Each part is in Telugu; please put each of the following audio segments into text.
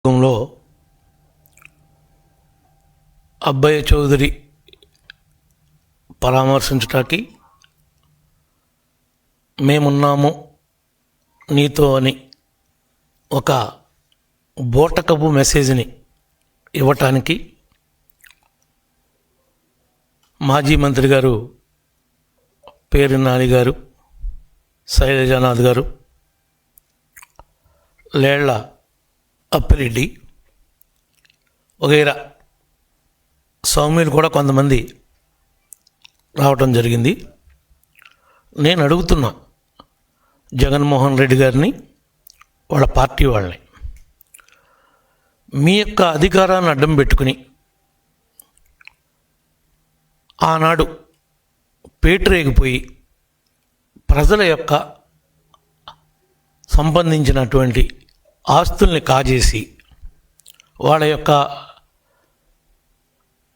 లో అబ్బయ్య చౌదరి పరామర్శించటానికి మేమున్నాము నీతో అని ఒక బోటకపు మెసేజ్ని ఇవ్వటానికి మాజీ మంత్రి గారు పేర్ని నాని గారు, శైలజానాథ్ గారు, లేళ్ల అప్పిరెడ్డి వగైరా సౌమ్యులు కూడా కొంతమంది రావటం జరిగింది. నేను అడుగుతున్నా జగన్మోహన్ రెడ్డి గారిని, వాళ్ళ పార్టీ వాళ్ళని, మీ యొక్క అధికారాన్ని అడ్డం పెట్టుకుని ఆనాడు పేటరేగిపోయి ప్రజల యొక్క సంబంధించినటువంటి ఆస్తుల్ని కాజేసి వాళ్ళ యొక్క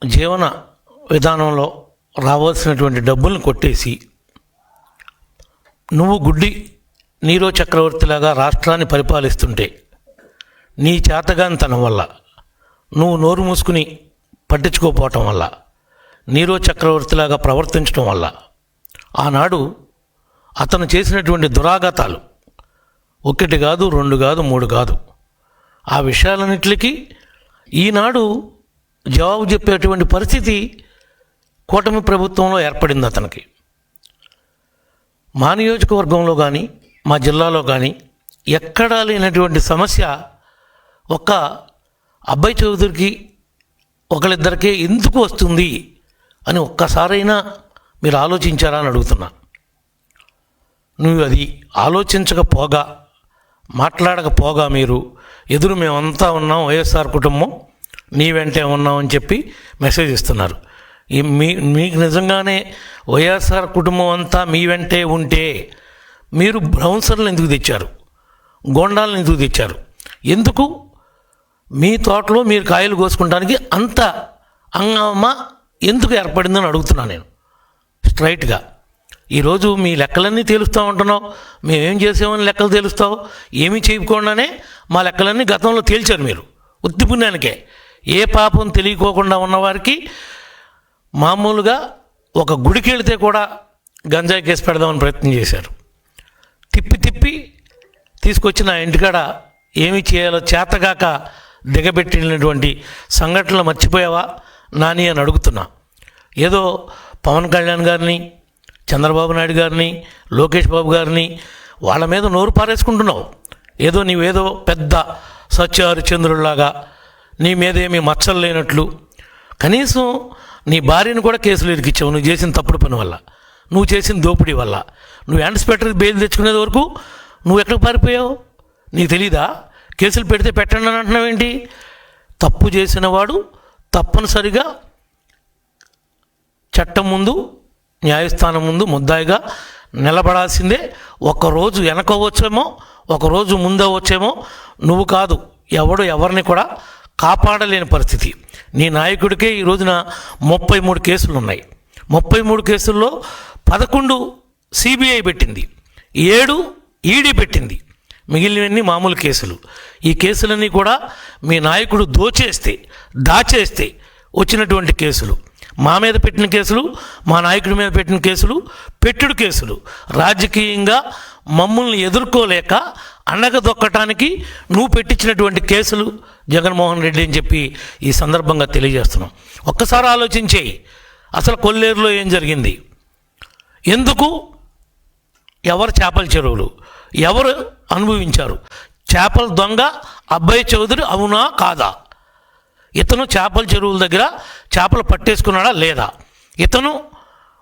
జీవన విధానంలో రావాల్సినటువంటి డబ్బుల్ని కొట్టేసి నువ్వు గుడ్డి నీరో చక్రవర్తిలాగా రాష్ట్రాన్ని పరిపాలిస్తుంటే నీ చేతగానితనం వల్ల, నువ్వు నోరు మూసుకుని పట్టించుకోకపోవటం వల్ల, నీరో చక్రవర్తిలాగా ప్రవర్తించడం వల్ల ఆనాడు అతను చేసినటువంటి దురాఘాతాలు ఒకటి కాదు, రెండు కాదు, మూడు కాదు, ఆ విషయాలన్నిటికీ ఈనాడు జవాబు చెప్పేటువంటి పరిస్థితి కూటమి ప్రభుత్వంలో ఏర్పడింది అతనికి. మా నియోజకవర్గంలో కానీ మా జిల్లాలో కానీ ఎక్కడా లేనటువంటి సమస్య ఒక్క అబ్బాయి చౌదరికి ఒకరిద్దరికే ఎందుకు వస్తుంది అని ఒక్కసారైనా మీరు ఆలోచించారా అని అడుగుతున్నా. నువ్వు అది ఆలోచించకపోగా, మాట్లాడకపోగా మీరు ఎదురు మేమంతా ఉన్నాం, వైఎస్ఆర్ కుటుంబం నీ వెంటే ఉన్నామని చెప్పి మెసేజ్ ఇస్తున్నారు. మీకు నిజంగానే వైఎస్ఆర్ కుటుంబం అంతా మీ వెంటే ఉంటే మీరు బ్రౌన్సర్లు ఎందుకు తెచ్చారు? గోండాలను ఎందుకు తెచ్చారు? ఎందుకు మీ తోటలో మీరు కాయలు కోసుకుంటానికి అంత హంగామా ఎందుకు ఏర్పడిందని అడుగుతున్నాను నేను స్ట్రైట్గా. ఈరోజు మీ లెక్కలన్నీ తేలుస్తూ ఉంటున్నావు, మేమేం చేసామని లెక్కలు తేలుస్తావు. ఏమీ చేయకుండానే మా లెక్కలన్నీ గతంలో తేల్చారు మీరు ఉత్తి పుణ్యానికే. ఏ పాపం తెలియకోకుండా ఉన్నవారికి మామూలుగా ఒక గుడికి వెళితే కూడా గంజాయి కేసు పెడదామని ప్రయత్నం చేశారు. తిప్పి తీసుకొచ్చి నా ఇంటికాడ ఏమి చేయాలో చేతగాక దిగబెట్టినటువంటి సంఘటనలు మర్చిపోయావా నాని అని అడుగుతున్నా. ఏదో పవన్ కళ్యాణ్ గారిని, చంద్రబాబు నాయుడు గారిని, లోకేష్ బాబు గారిని వాళ్ళ మీద నోరు పారేసుకుంటున్నావు. ఏదో నీవేదో పెద్ద సత్యహరిచంద్రుల్లాగా నీ మీద ఏమీ మచ్చలు లేనట్లు. కనీసం నీ భార్యను కూడా కేసులు ఇరికిచ్చావు నువ్వు చేసిన తప్పుడు పని వల్ల, నువ్వు చేసిన దోపిడీ వల్ల. నువ్వు యాంటిసిపేటరీ బెయిల్ తెచ్చుకునేది వరకు నువ్వు ఎక్కడికి పారిపోయావు? నీకు తెలీదా? కేసులు పెడితే పెట్టండి అని అంటున్నావు ఏంటి? తప్పు చేసిన వాడు తప్పనిసరిగా చట్టం ముందు, న్యాయస్థానం ముందు ముద్దాయిగా నిలబడాల్సిందే. ఒకరోజు వెనకవచ్చేమో, ఒకరోజు ముందవచ్చేమో, నువ్వు కాదు ఎవడు ఎవరిని కూడా కాపాడలేని పరిస్థితి. నీ నాయకుడికే ఈ రోజున 33 కేసులు ఉన్నాయి. 33 కేసుల్లో 11 సిబిఐ పెట్టింది, 7 ఈడీ పెట్టింది, మిగిలినవన్నీ మామూలు కేసులు. ఈ కేసులన్నీ కూడా మీ నాయకుడు దాచేస్తే వచ్చినటువంటి కేసులు. మా మీద పెట్టిన కేసులు, మా నాయకుడి మీద పెట్టిన కేసులు పెట్టుడు కేసులు. రాజకీయంగా మమ్మల్ని ఎదుర్కోలేక అణగదొక్కటానికి నువ్వు పెట్టించినటువంటి కేసులు జగన్మోహన్ రెడ్డి అని చెప్పి ఈ సందర్భంగా తెలియజేస్తున్నాం. ఒక్కసారి ఆలోచించేయి, అసలు కొల్లేరులో ఏం జరిగింది? ఎందుకు? ఎవరు చేపల చెరువులు ఎవరు అనుభవించారు? చేపల దొంగ అబ్బాయి చౌదరి అవునా కాదా? ఇతను చేపల చెరువుల దగ్గర చేపలు పట్టేసుకున్నాడా లేదా? ఇతను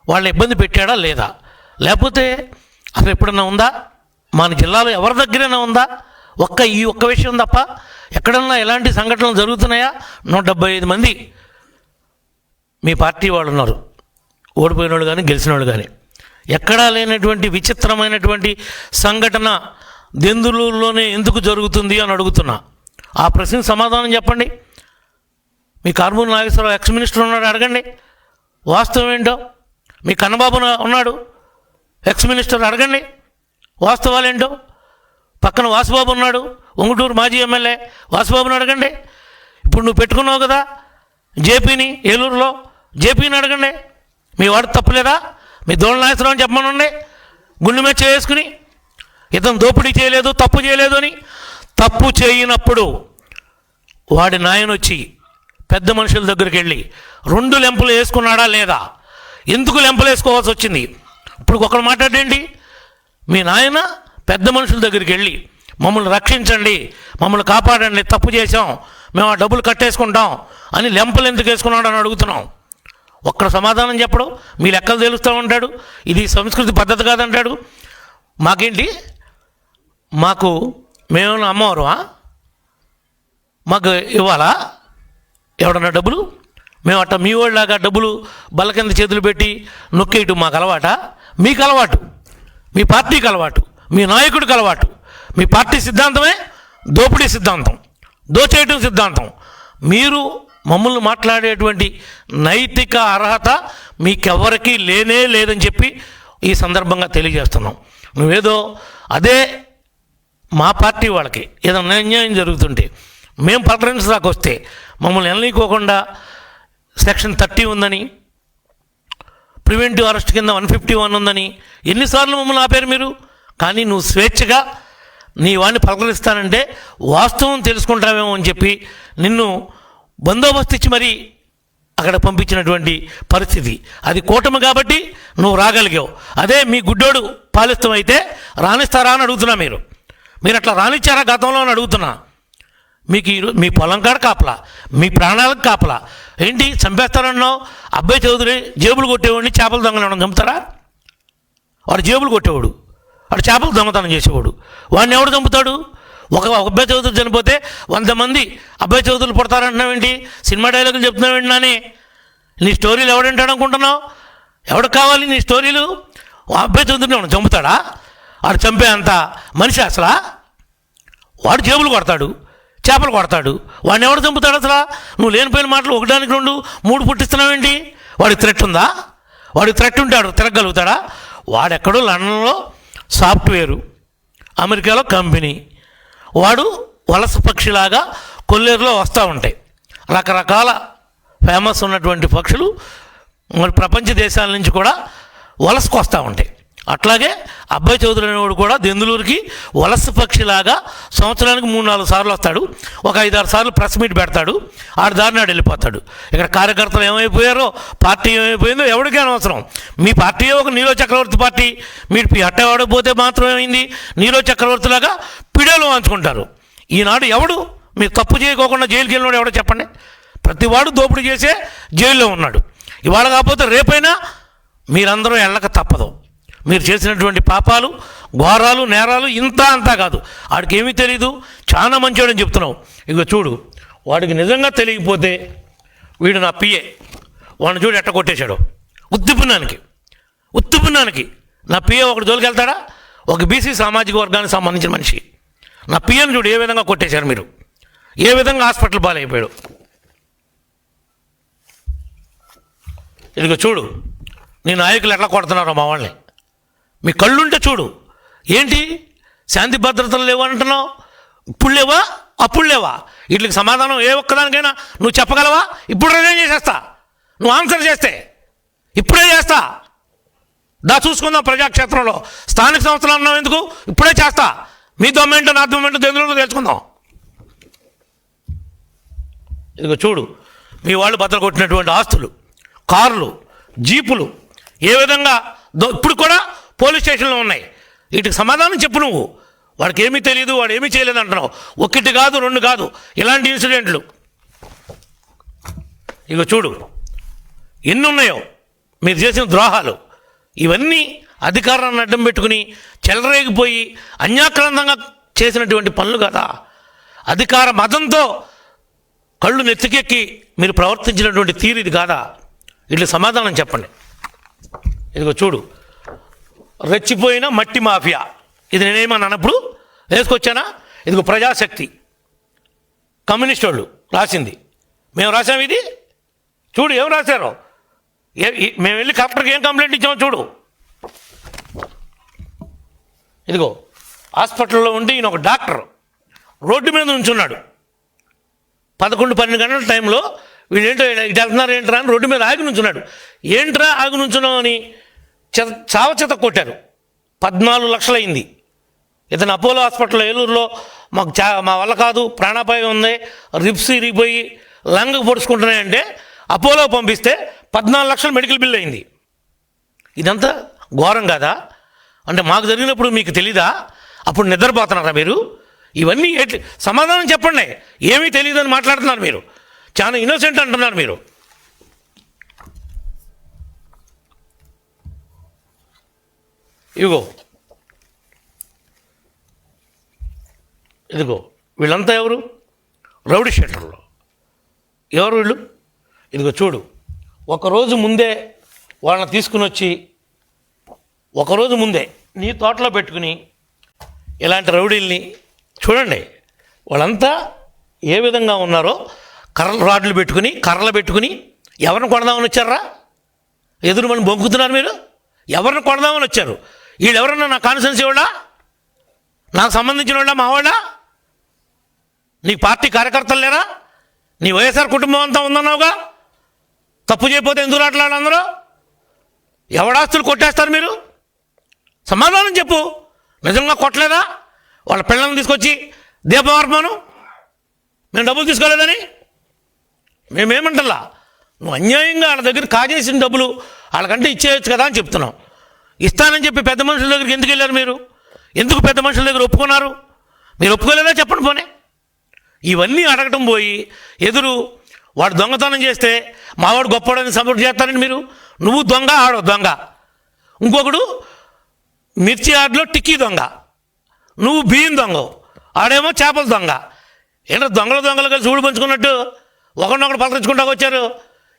వాళ్ళని ఇబ్బంది పెట్టాడా లేదా? లేకపోతే అసలు ఎప్పుడన్నా ఉందా? మన జిల్లాలో ఎవరి దగ్గరైనా ఉందా? ఈ ఒక్క విషయం తప్ప ఎక్కడన్నా ఎలాంటి సంఘటనలు జరుగుతున్నాయా? 175 మంది మీ పార్టీ వాళ్ళు ఉన్నారు, ఓడిపోయిన వాళ్ళు కానీ గెలిచిన వాళ్ళు కానీ. ఎక్కడా లేనటువంటి విచిత్రమైనటువంటి సంఘటన దెందులూరులోనే ఎందుకు జరుగుతుంది అని అడుగుతున్నా. ఆ ప్రశ్నకు సమాధానం చెప్పండి. మీ కారుమూరి నాగేశ్వరరావు ఎక్స్ మినిస్టర్ ఉన్నాడు, అడగండి వాస్తవం ఏంటో. మీ కన్నబాబు ఉన్నాడు ఎక్స్ మినిస్టర్, అడగండి వాస్తవాలు ఏంటో. పక్కన వాసుబాబు ఉన్నాడు, ఉంగుటూరు మాజీ ఎమ్మెల్యే వాసుబాబుని అడగండి. ఇప్పుడు నువ్వు పెట్టుకున్నావు కదా జేపీని, ఏలూరులో జేపీని అడగండి. మీ వాడు తప్పులేదా? మీ దోళ నాయసరావు అని చెప్పమనండి. గుండె మీద చేసుకుని ఇతను దోపిడీ చేయలేదు, తప్పు చేయలేదు అని. తప్పు చేయనప్పుడు వాడి నాయన వచ్చి పెద్ద మనుషుల దగ్గరికి వెళ్ళి 2 లెంపలు వేసుకున్నాడా లేదా, ఎందుకు లెంపలు వేసుకోవాల్సి వచ్చింది, ఇప్పుడు ఒకరు మాట్లాడండి. మీ నాయన పెద్ద మనుషుల దగ్గరికి వెళ్ళి మమ్మల్ని రక్షించండి, మమ్మల్ని కాపాడండి, తప్పు చేసాం, మేము ఆ డబ్బులు కట్టేసుకుంటాం అని లెంపలు ఎందుకు వేసుకున్నాడు అని అడుగుతున్నాం. ఒక్కడ సమాధానం చెప్పడు. మీ లెక్కలు తెలుస్తూ ఉంటాడు. ఇది సంస్కృతి పద్ధతి కాదంటాడు. మాకేంటి, మేమేమన్నా అమ్మవారువా? మాకు ఇవ్వాలా ఎవడన్నా డబ్బులు? మేము అట్ట మీ వాళ్ళలాగా డబ్బులు బల్ల కింద చేతులు పెట్టి నొక్కేయటం మాకు అలవాట? మీకు అలవాటు, మీ పార్టీకి అలవాటు, మీ నాయకుడికి అలవాటు. మీ పార్టీ సిద్ధాంతమే దోపిడీ సిద్ధాంతం, దోచేయటం సిద్ధాంతం. మీరు మమ్మల్ని మాట్లాడేటువంటి నైతిక అర్హత మీకెవరికీ లేనే లేదని చెప్పి ఈ సందర్భంగా తెలియజేస్తున్నాం. నువ్వేదో అదే మా పార్టీ వాళ్ళకి ఏదైనా అన్యాయం జరుగుతుంటే మేము పలకరించడానికి వస్తే మమ్మల్ని వెళ్ళనీకోకుండా సెక్షన్ 30 ఉందని, ప్రివెంటివ్ అరెస్ట్ కింద 151 ఉందని ఎన్నిసార్లు మమ్మల్ని ఆపారు మీరు? కానీ నువ్వు స్వేచ్ఛగా నీ వాడిని పలకరిస్తానంటే వాస్తవం తెలుసుకుంటావేమో అని చెప్పి నిన్ను బందోబస్తు ఇచ్చి మరీ అక్కడ పంపించినటువంటి పరిస్థితి. అది కూటమి కాబట్టి నువ్వు రాగలిగావు. అదే మీ గుడ్డోడు పాలిస్తం అయితే రాణిస్తారా అని అడుగుతున్నా. మీరు అట్లా రానిచ్చారా గతంలో అని అడుగుతున్నా. మీకు మీ పొలం కాడ కాపలా, మీ ప్రాణాలకు కాపలా. ఏంటి చంపేస్తారన్నావు? అబ్బాయి చౌదరి జేబులు కొట్టేవాడిని చేపలు దొంగలను చంపుతారా? వాడు జేబులు కొట్టేవాడు, వాడు చేపలు దొంగతనం చేసేవాడు. వాడిని ఎవడు చంపుతాడు? ఒక అబ్బాయి చౌదరి చనిపోతే 100 మంది అబ్బాయి చౌదరులు పుడతారంటున్నావేంటి? సినిమా డైలాగులు చెప్తున్నావేంటి? నాని నీ స్టోరీలు ఎవడంటాడు అనుకుంటున్నావు? ఎవడికి కావాలి నీ స్టోరీలు? అబ్బాయి చౌదరిని వాడు చంపుతాడా? వాడు చంపే అంత మనిషి అసలా? వాడు జేబులు కొడతాడు, చేపలు కొడతాడు. వాడిని ఎవడు చంపుతాడు అసలు? నువ్వు లేనిపోయిన మాటలు 1, 2, 3 పుట్టిస్తున్నావేంటి? వాడికి థ్రెట్ ఉందా? వాడికి థ్రెట్ ఉంటే వాడు తిరగలుగుతాడా? వాడెక్కడో లండన్లో సాఫ్ట్వేరు, అమెరికాలో కంపెనీ. వాడు వలస పక్షిలాగా కొల్లేరులో వస్తూ ఉంటాయి. రకరకాల ఫేమస్ ఉన్నటువంటి పక్షులు మరి ప్రపంచ దేశాల నుంచి కూడా వలసకు వస్తూ ఉంటాయి. అట్లాగే అబ్బాయి చౌదరి అనేవాడు కూడా దెందులూరుకి వలస పక్షిలాగా సంవత్సరానికి 3-4 సార్లు వస్తాడు. ఒక 5-6 సార్లు ప్రెస్ మీట్ పెడతాడు. ఆడు దారినాడు వెళ్ళిపోతాడు. ఇక్కడ కార్యకర్తలు ఏమైపోయారో, పార్టీ ఏమైపోయిందో ఎవరికీ అనవసరం. మీ పార్టీ ఒక నీరో చక్రవర్తి పార్టీ. మీరు అట్టవాడకపోతే మాత్రం ఏమైంది? నీరో చక్రవర్తిలాగా పిడేలు వాంచుకుంటారు. ఈనాడు ఎవడు మీరు తప్పు చేయకోకుండా జైలుకి వెళ్ళినాడు ఎవడో చెప్పండి? ప్రతివాడు దోపిడీ చేసే జైల్లో ఉన్నాడు. ఇవాళ కాకపోతే రేపైనా మీరందరూ వెళ్ళక తప్పదు. మీరు చేసినటువంటి పాపాలు, ఘోరాలు, నేరాలు ఇంత అంతా కాదు. వాడికి ఏమీ తెలీదు, చాలా మంచివాడని చెప్తున్నావు. ఇక చూడు, వాడికి నిజంగా తెలియకపోతే వీడు నా పిఏ, వాడిని చూడు ఎట్ట కొట్టేశాడు. ఉత్తిపున్నానికి నా పిఏ ఒకటి జోలికి వెళ్తాడా? ఒక బీసీ సామాజిక వర్గానికి సంబంధించిన మనిషి నా పిఏని చూడు ఏ విధంగా కొట్టేశారు మీరు, ఏ విధంగా హాస్పిటల్ పాలైపోయాడు. ఇదిగో చూడు నీ నాయకులు ఎట్లా కొడుతున్నారో మా వాళ్ళని. మీ కళ్ళుంటే చూడు. ఏంటి శాంతి భద్రతలు లేవు అంటున్నావు? ఇప్పుడు లేవా, అప్పుడు లేవా? వీటికి సమాధానం ఏ ఒక్కదానికైనా నువ్వు చెప్పగలవా? ఇప్పుడు రిజైన్ చేసేస్తా, నువ్వు ఆన్సర్ చేస్తే ఇప్పుడే చేస్తా. చూసుకుందాం ప్రజాక్షేత్రంలో. స్థానిక సంస్థలు అన్నావు ఎందుకు? ఇప్పుడే చేస్తా. మీ దొమ్మేంటో నా దొమ్మేంటో ఎందులో తెలుసుకుందాం. ఇదిగో చూడు మీ వాళ్ళు బద్దలు కొట్టినటువంటి ఆస్తులు, కార్లు, జీపులు ఏ విధంగా ఇప్పుడు కూడా పోలీస్ స్టేషన్లో ఉన్నాయి. వీటికి సమాధానం చెప్పు నువ్వు. వాడికి ఏమీ తెలియదు, వాడు ఏమీ చేయలేదు అంటున్నావు. 1 కాదు 2 కాదు ఇలాంటి ఇన్సిడెంట్లు. ఇక చూడు ఎన్ని ఉన్నాయో మీరు చేసిన ద్రోహాలు. ఇవన్నీ అధికారాన్ని అడ్డం పెట్టుకుని చెలరేగిపోయి అన్యాక్రాంతంగా చేసినటువంటి పనులు కదా. అధికార మదంతో కళ్ళు నెత్తికెక్కి మీరు ప్రవర్తించినటువంటి తీరు ఇది కాదా? వీటికి సమాధానం చెప్పండి. ఇదిగో చూడు రెచ్చిపోయిన మట్టి మాఫియా. ఇది నేనేమన్నా అన్నప్పుడు వేసుకొచ్చానా? ఇదిగో ప్రజాశక్తి కమ్యూనిస్ట్ వాళ్ళు రాసింది, మేము రాసాము. ఇది చూడు ఏం రాశారో. మేము వెళ్ళి కలెక్టర్కి ఏం కంప్లైంట్ ఇచ్చామో చూడు. ఇదిగో హాస్పిటల్లో ఉండి ఈయన ఒక డాక్టర్ రోడ్డు మీద ఉంచున్నాడు. 11-12 గంటల టైంలో వీళ్ళు ఏంటో ఇటు వెళ్తున్నారు ఏంట్రా అని రోడ్డు మీద ఆగి నుంచున్నాడు. ఏంట్రా ఆగి నుంచున్నావు అని చావచేత కొట్టారు. 14 లక్షలు అయింది. ఇతను అపోలో హాస్పిటల్లో ఏలూరులో మాకు మా వల్ల కాదు, ప్రాణాపాయం ఉంది, రిప్స్ ఇరిగిపోయి లంగ్ పొడుచుకుంటున్నాయంటే అపోలో పంపిస్తే 14 లక్షలు మెడికల్ బిల్ అయింది. ఇదంతా ఘోరం కాదా? అంటే మాకు జరిగినప్పుడు మీకు తెలీదా? అప్పుడు నిద్రపోతున్నారా మీరు? ఇవన్నీ సమాధానం చెప్పండి. ఏమీ తెలియదని మాట్లాడుతున్నారు మీరు. చాలా ఇన్నోసెంట్ అంటున్నారు మీరు. ఇదిగో వీళ్ళంతా ఎవరు? రౌడీ షీటర్లు. ఎవరు వీళ్ళు? ఇదిగో చూడు, ఒకరోజు ముందే వాళ్ళని తీసుకుని వచ్చి ఒకరోజు ముందే నీ తోటలో పెట్టుకుని ఇలాంటి రౌడీల్ని చూడండి. వాళ్ళంతా ఏ విధంగా ఉన్నారో రాడ్లు పెట్టుకుని కర్రలు పెట్టుకుని ఎవరిని కొడదామని వచ్చారా? ఎదురు మనం బొంకుతున్నారు మీరు. ఎవరిని కొడదామని వచ్చారు? వీళ్ళు ఎవరన్నా నా కాన్ఫిడెన్స్ వాళ్ళా? నాకు సంబంధించిన వాళ్ళ మా వాళ్ళ? నీ పార్టీ కార్యకర్తలు లేరా? నీ వైఎస్ఆర్ కుటుంబం అంతా ఉందన్నావుగా. తప్పు చేయకపోతే ఎందుకు రావట్లేదు అందరూ? ఎవడాస్తులు కొట్టేస్తారు మీరు? సమాధానం చెప్పు. నిజంగా కొట్టలేదా? వాళ్ళ పిల్లల్ని తీసుకొచ్చి దీపమార్పను మేము డబ్బులు తీసుకోలేదని మేమేమంటలా. నువ్వు అన్యాయంగా వాళ్ళ దగ్గర కాజేసిన డబ్బులు వాళ్ళకంటే ఇచ్చేయచ్చు కదా అని చెప్తున్నావు. ఇస్తానని చెప్పి పెద్ద మనుషుల దగ్గరికి ఎందుకు వెళ్ళారు మీరు? ఎందుకు పెద్ద మనుషుల దగ్గర ఒప్పుకున్నారు? మీరు ఒప్పుకోలేదా చెప్పండి పోనీ. ఇవన్నీ అడగటం పోయి ఎదురు వాడు దొంగతనం చేస్తే మావాడు గొప్పవాడని సపోర్ట్ చేస్తారని మీరు. నువ్వు దొంగ, ఆడో దొంగ. ఇంకొకడు మిర్చి ఆటలో టిక్కీ దొంగ, నువ్వు బియ్యం దొంగ, ఆడేమో చేపల దొంగ. ఏంటో దొంగలు కలిసి ఊడి పంచుకున్నట్టు ఒకరినొకరు పలకరించుకుంటా వచ్చారు.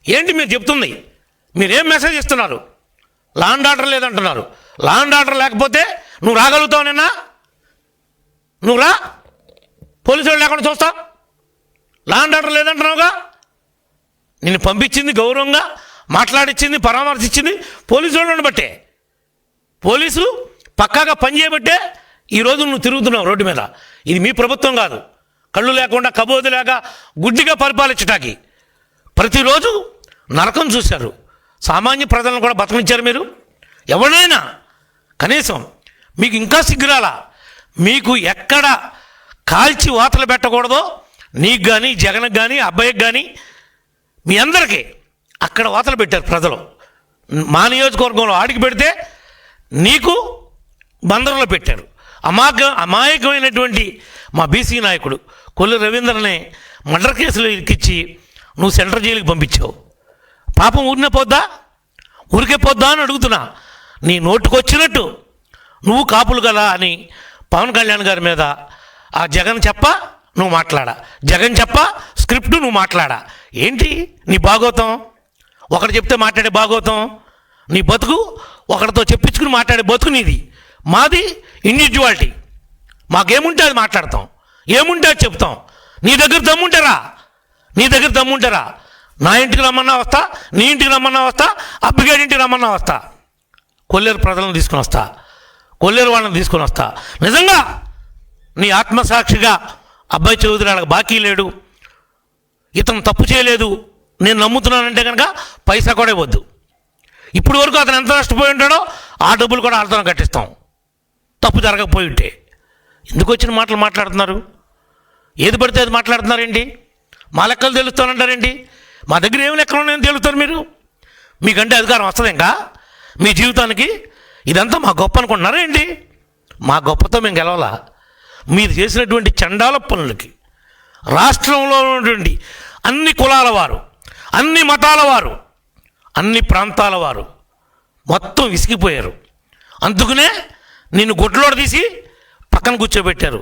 ఏంటి మీరు చెప్తుంది? మీరేం మెసేజ్ ఇస్తున్నారు? లా అండ్ ఆర్డర్ లేదంటున్నారు. లా అండ్ ఆర్డర్ లేకపోతే నువ్వు రాగలుగుతావు నిన్న? నువ్వు రా, పోలీసు వాళ్ళు లేకుండా చూస్తా. లా అండ్ ఆర్డర్ లేదంటున్నావుగా. నిన్ను పంపించింది గౌరవంగా మాట్లాడిచ్చింది పరామర్శించింది పోలీసు వాళ్ళని బట్టే. పోలీసులు పక్కాగా పనిచేయబట్టే ఈరోజు నువ్వు తిరుగుతున్నావు రోడ్డు మీద. ఇది మీ ప్రభుత్వం కాదు. కళ్ళు లేకుండా కబోది లేక గుడ్డిగా పరిపాలించటానికి ప్రతిరోజు నరకం చూశారు. సామాన్య ప్రజలను కూడా బతకనిచ్చారు మీరు. ఎవరైనా కనీసం మీకు ఇంకా సిగ్గురాలా? మీకు ఎక్కడ కాల్చి వాతలు పెట్టకూడదో నీకు కానీ జగన్కి కానీ అబ్బాయికి కానీ మీ అందరికీ అక్కడ వాతలు పెట్టారు ప్రజలు. మా నియోజకవర్గంలో ఆడికి పెడితే నీకు బందరంలో పెట్టారు. అమాయకమైనటువంటి మా బీసీ నాయకుడు కొల్లు రవీంద్రనే మర్డర్ కేసులో ఇరికిచ్చి నువ్వు సెంట్రల్ జైలుకి పంపించావు. పాపం ఊరికే పోద్దా అని అడుగుతున్నా. నీ నోటుకొచ్చినట్టు నువ్వు కాపులు కదా అని పవన్ కళ్యాణ్ గారి మీద ఆ జగన్ నువ్వు మాట్లాడా, జగన్ స్క్రిప్ట్ నువ్వు మాట్లాడా. ఏంటి నీ భాగోతం? ఒకటి చెప్తే మాట్లాడే భాగోతం నీ బతుకు, ఒకరితో చెప్పించుకుని మాట్లాడే బతుకు నీది. మాది ఇండివిజువాలిటీ. మాకేముంటే అది మాట్లాడతాం, ఏముంటే అది చెప్తాం. నీ దగ్గర దమ్ముంటారా? నా ఇంటికి రమ్మన్నా వస్తా, నీ ఇంటికి రమ్మన్నా వస్తా, అబ్బిగాడి ఇంటికి రమ్మన్నా వస్తా, కొల్లేరు ప్రజలను తీసుకుని వస్తా, కొల్లేరు వాళ్ళని తీసుకొని వస్తా. నిజంగా నీ ఆత్మసాక్షిగా అబ్బాయి చౌదరి వాళ్ళకి బాకీ లేడు, ఇతను తప్పు చేయలేదు, నేను నమ్ముతున్నానంటే కనుక పైసా కూడా ఇవ్వద్దు. ఇప్పుడు వరకు అతను ఎంత నష్టపోయి ఉంటాడో ఆ డబ్బులు కూడా వాళ్ళతో కట్టిస్తాం, తప్పు జరగకపోయి ఉంటే. ఎందుకు వచ్చిన మాటలు మాట్లాడుతున్నారు? ఏది పడితే అది మాట్లాడుతున్నారేంటి? మా లెక్కలు తెలుస్తానంటారేంటి? మా దగ్గర ఏమి లెక్కలు ఉన్నాయని తెలుస్తారు మీరు. మీకంటే అధికారం వస్తుంది ఇంకా మీ జీవితానికి? ఇదంతా మా గొప్ప అనుకుంటున్నారా ఏంటి? మా గొప్పతో మేము గెలవాలా? మీరు చేసినటువంటి చండాల పనులకి రాష్ట్రంలో ఉన్నటువంటి అన్ని కులాల వారు, అన్ని మతాల వారు, అన్ని ప్రాంతాల వారు మొత్తం విసిగిపోయారు. అందుకనే నిన్ను గుడ్లోడ తీసి పక్కన కూర్చోబెట్టారు.